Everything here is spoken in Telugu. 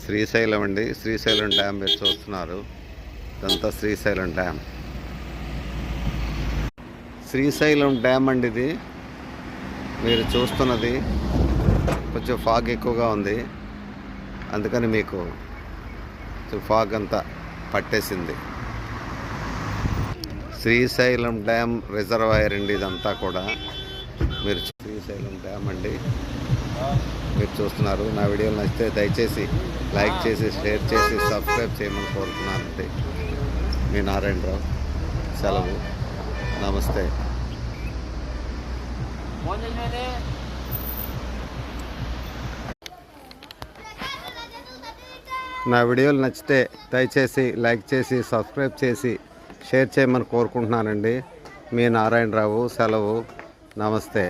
శ్రీశైలం అండి. శ్రీశైలం డ్యామ్ మీరు చూస్తున్నారు. ఇదంతా శ్రీశైలం డ్యామ్. శ్రీశైలం డ్యామ్ అండి ఇది. మీరు చూస్తున్నది కొంచెం ఫాగ్ ఎక్కువగా ఉంది, అందుకని మీకు ఫాగ్ అంతా పట్టేసింది. శ్రీశైలం డ్యామ్ రిజర్వాయర్ అండి ఇదంతా కూడా. మీరు శ్రీశైలం డ్యామ్ అండి మీరు చూస్తున్నారు. నా వీడియోలు నచ్చితే దయచేసి లైక్ చేసి, షేర్ చేసి, సబ్స్క్రైబ్ చేయమని కోరుతున్నానండి. మీ నారాయణరావు. సెలవు. నమస్తే. నా వీడియోలు నచ్చితే దయచేసి లైక్ చేసి, సబ్స్క్రైబ్ చేసి, షేర్ చేయమని కోరుకుంటున్నానండి. మీ నారాయణరావు. సెలవు. నమస్తే.